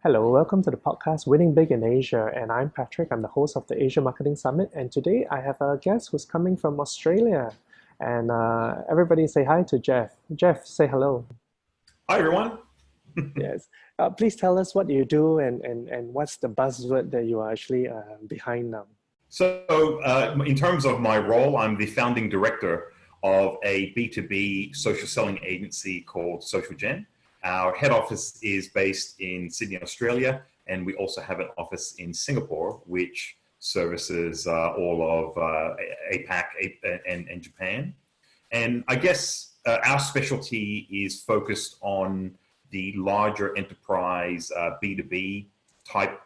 Hello, welcome to the podcast Winning Big in Asia. And I'm Patrick, I'm the host of the Asia Marketing Summit. And today I have a guest who's coming from Australia. And everybody say hi to Jeff. Jeff, say hello. Hi, everyone. Yes. Please tell us what you do and what's the buzzword that you are actually behind now. In terms of my role, I'm the founding director of a B2B social selling agency called SocialGen. Our head office is based in Sydney, Australia, and we also have an office in Singapore, which services all of APAC and Japan. And I guess our specialty is focused on the larger enterprise B2B type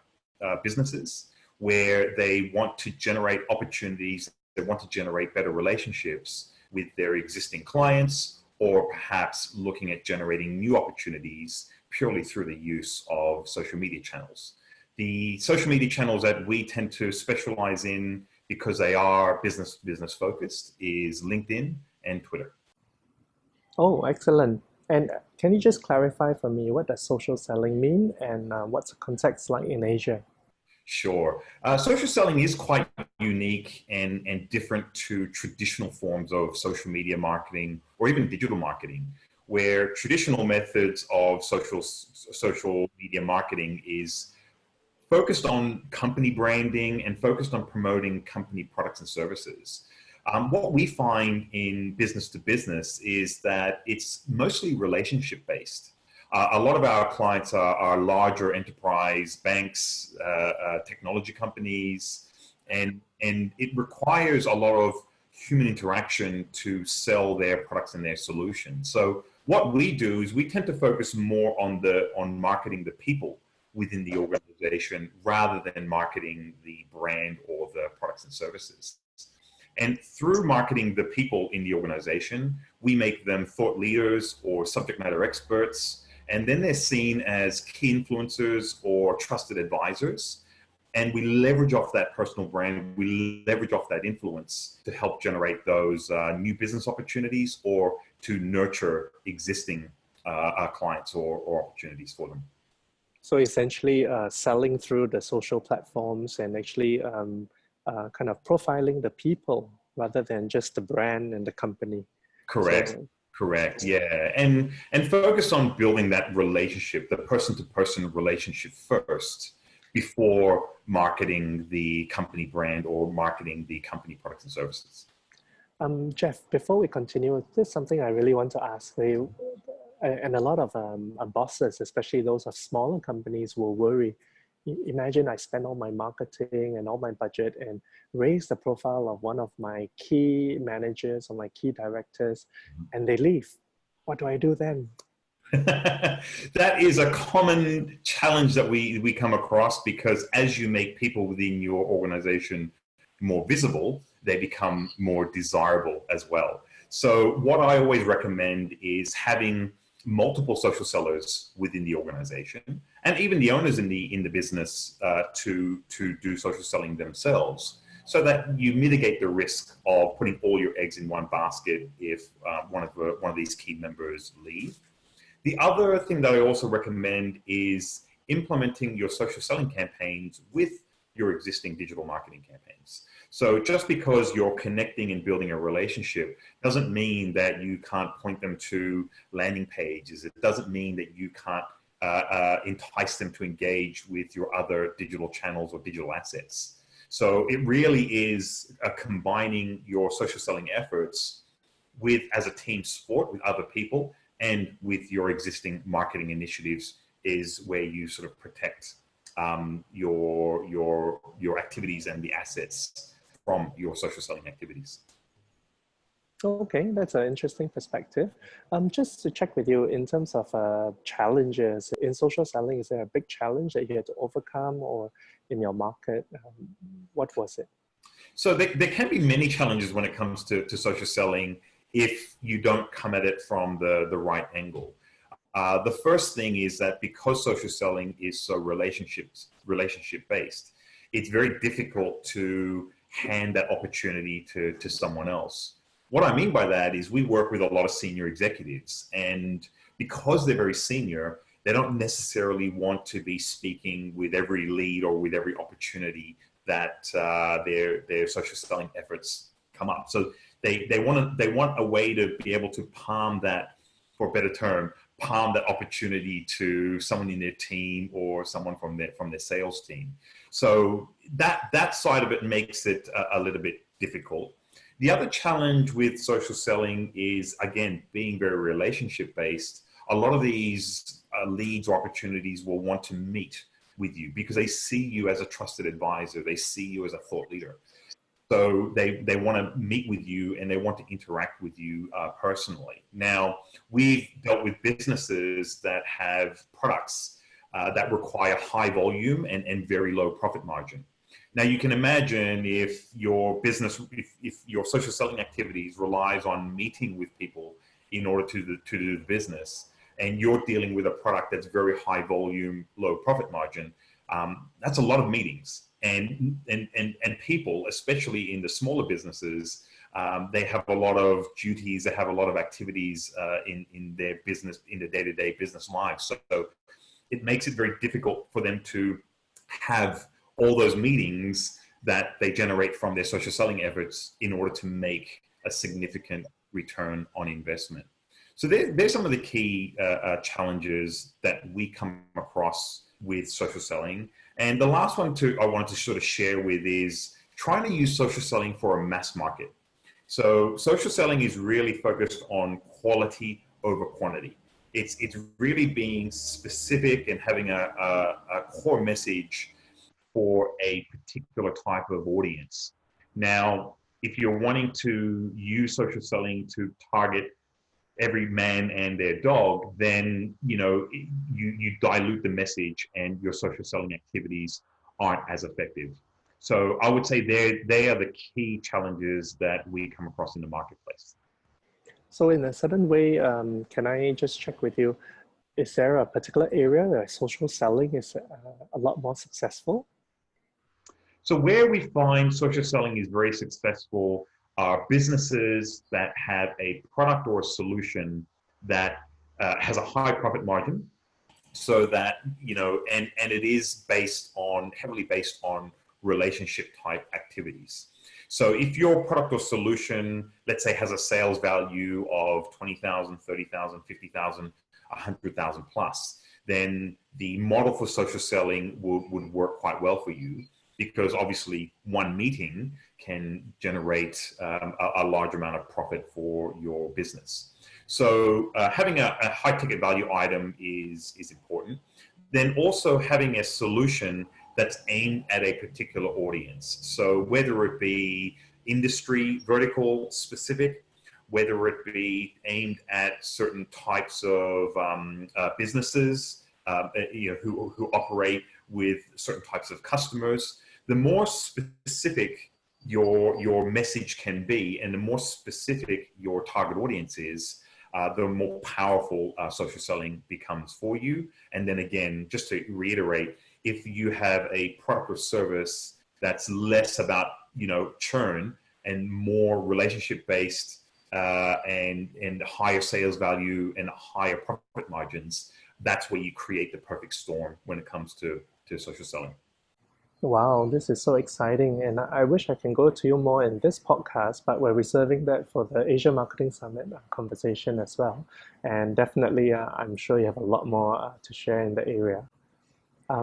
businesses, where they want to generate opportunities, they want to generate better relationships with their existing clients, or perhaps looking at generating new opportunities purely through the use of social media channels. The social media channels that we tend to specialize in, because they are business focused, is LinkedIn and Twitter. Oh, excellent. And can you just clarify for me what does social selling mean and what's the context like in Asia? Sure. Social selling is quite unique and different to traditional forms of social media marketing or even digital marketing, where traditional methods of social media marketing is focused on company branding and focused on promoting company products and services. What we find in business to business is that it's mostly relationship based. A lot of our clients are larger enterprise banks, technology companies, and it requires a lot of human interaction to sell their products and their solutions. So what we do is we tend to focus more on marketing the people within the organization rather than marketing the brand or the products and services. And through marketing the people in the organization, we make them thought leaders or subject matter experts. And then they're seen as key influencers or trusted advisors. And we leverage off that personal brand, we leverage off that influence to help generate those new business opportunities or to nurture existing clients or opportunities for them. So essentially selling through the social platforms and actually kind of profiling the people rather than just the brand and the company. Correct. So, Correct. Yeah. And focus on building that relationship, the person to person relationship first before marketing the company brand or marketing the company products and services. Jeff, before we continue, there's something I really want to ask you. And a lot of bosses, especially those of smaller companies, will worry. Imagine I spend all my marketing and all my budget and raise the profile of one of my key managers or my key directors, and they leave. What do I do then? That is a common challenge that we come across, because as you make people within your organization more visible, they become more desirable as well. So what I always recommend is having multiple social sellers within the organization, and even the owners in the business to do social selling themselves, so that you mitigate the risk of putting all your eggs in one basket if one of these key members leave. The other thing that I also recommend is implementing your social selling campaigns with your existing digital marketing campaigns. So just because you're connecting and building a relationship doesn't mean that you can't point them to landing pages. It doesn't mean that you can't entice them to engage with your other digital channels or digital assets. So it really is combining your social selling efforts with, as a team sport, with other people and with your existing marketing initiatives, is where you sort of protect your activities and the assets from your social selling activities. Okay, that's an interesting perspective. Just to check with you, in terms of challenges in social selling, is there a big challenge that you had to overcome or in your market? What was it? So there can be many challenges when it comes to social selling if you don't come at it from the right angle. The first thing is that because social selling is so relationship based, it's very difficult to hand that opportunity to someone else. What I mean by that is we work with a lot of senior executives, and because they're very senior, they don't necessarily want to be speaking with every lead or with every opportunity that their social selling efforts come up. So they want a way to be able to palm that, for a better term, palm that opportunity to someone in their team or someone from their sales team. So that side of it makes it a little bit difficult. The other challenge with social selling is, again, being very relationship based. A lot of these leads or opportunities will want to meet with you because they see you as a trusted advisor. They see you as a thought leader. So they want to meet with you and they want to interact with you personally. Now, we've dealt with businesses that have products that require high volume and very low profit margin. Now, you can imagine if your business, if your social selling activities relies on meeting with people in order to do the business, and you're dealing with a product that's very high volume, low profit margin, that's a lot of meetings. And people, especially in the smaller businesses, they have a lot of duties, they have a lot of activities in their business, in their day-to-day business lives. So it makes it very difficult for them to have all those meetings that they generate from their social selling efforts in order to make a significant return on investment. So there's some of the key challenges that we come across with social selling. And the last one I wanted to sort of share with is trying to use social selling for a mass market. So social selling is really focused on quality over quantity. It's really being specific and having a core message for a particular type of audience. Now, if you're wanting to use social selling to target every man and their dog, then you dilute the message and your social selling activities aren't as effective. So I would say they are the key challenges that we come across in the marketplace. So in a certain way, can I just check with you, is there a particular area where social selling is a lot more successful? So where we find social selling is very successful are businesses that have a product or a solution that has a high profit margin, so that, and it is heavily based on relationship type activities. So if your product or solution, let's say, has a sales value of 20,000, 30,000, 50,000, 100,000 plus, then the model for social selling would work quite well for you, because obviously one meeting can generate a large amount of profit for your business. So having a high ticket value item is important. Then also having a solution that's aimed at a particular audience. So whether it be industry vertical specific, whether it be aimed at certain types of businesses who operate with certain types of customers, the more specific your message can be and the more specific your target audience is, the more powerful social selling becomes for you. And then again, just to reiterate, if you have a product or service that's less about churn and more relationship based and higher sales value and higher profit margins, that's where you create the perfect storm when it comes to social selling. Wow, this is so exciting, and I wish I can go to you more in this podcast, but we're reserving that for the Asia Marketing Summit conversation as well. And definitely, I'm sure you have a lot more to share in the area.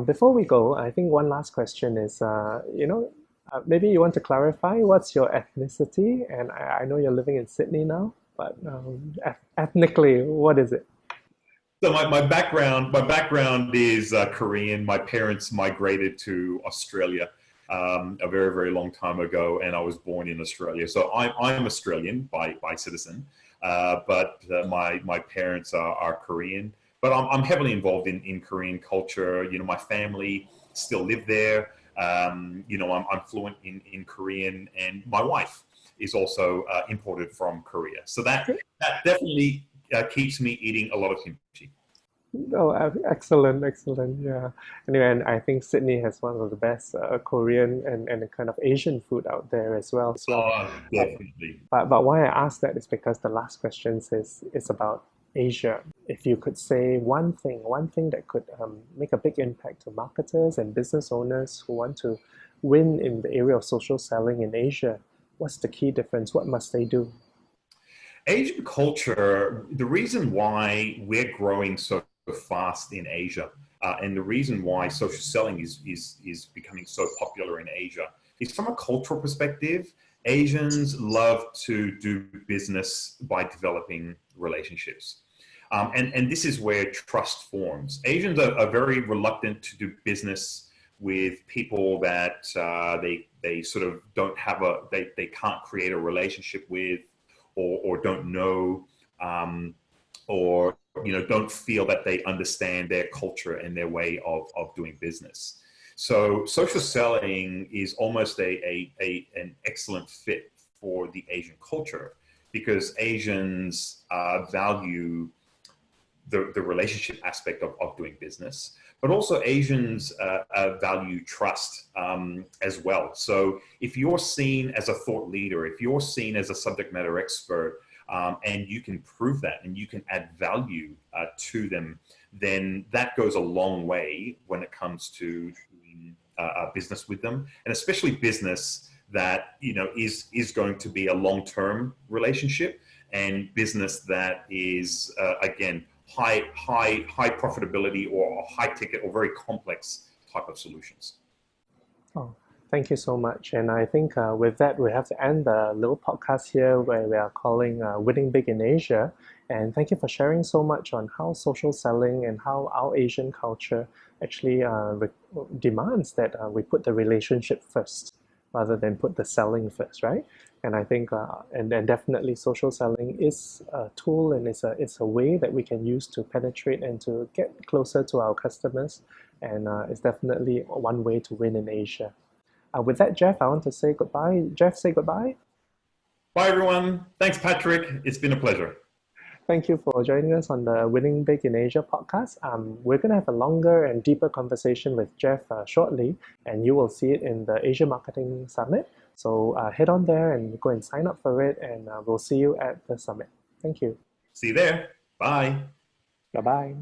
Before we go, I think one last question is, maybe you want to clarify what's your ethnicity? And I know you're living in Sydney now, but ethnically, what is it? So my background is Korean. My parents migrated to Australia a very, very long time ago, and I was born in Australia. So I'm Australian by citizen, but my parents are Korean. But I'm heavily involved in Korean culture. My family still live there. I'm fluent in Korean, and my wife is also imported from Korea. So that definitely keeps me eating a lot of kimchi. Oh, excellent, excellent. Yeah. Anyway, and I think Sydney has one of the best Korean and kind of Asian food out there as well. Oh, definitely. But why I asked that is because the last question is about Asia. if you could say one thing that could make a big impact to marketers and business owners who want to win in the area of social selling in Asia, what's the key difference? What must they do? Asian culture, the reason why we're growing so fast in Asia, and the reason why social selling is becoming so popular in Asia is from a cultural perspective. Asians love to do business by developing relationships. And this is where trust forms. Asians are very reluctant to do business with people that they sort of don't have they can't create a relationship with, or don't know, or don't feel that they understand their culture and their way of doing business. So social selling is almost an excellent fit for the Asian culture, because Asians value the relationship aspect of doing business, but also Asians value trust as well. So if you're seen as a thought leader, if you're seen as a subject matter expert, and you can prove that and you can add value to them, then that goes a long way when it comes to doing business with them, and especially business that is going to be a long-term relationship, and business that is again high profitability, or high ticket, or very complex type of solutions. Oh, thank you so much. And I think with that, we have to end the little podcast here where we are calling Winning Big in Asia. And thank you for sharing so much on how social selling and how our Asian culture actually demands that we put the relationship first rather than put the selling first, right? And I think, and then definitely social selling is a tool, and it's a way that we can use to penetrate and to get closer to our customers. And it's definitely one way to win in Asia. With that, Jeff, I want to say goodbye. Jeff, say goodbye. Bye, everyone. Thanks, Patrick. It's been a pleasure. Thank you for joining us on the Winning Big in Asia podcast. We're going to have a longer and deeper conversation with Jeff shortly, and you will see it in the Asia Marketing Summit. So head on there and go and sign up for it, and we'll see you at the summit. Thank you. See you there. Bye. Bye-bye.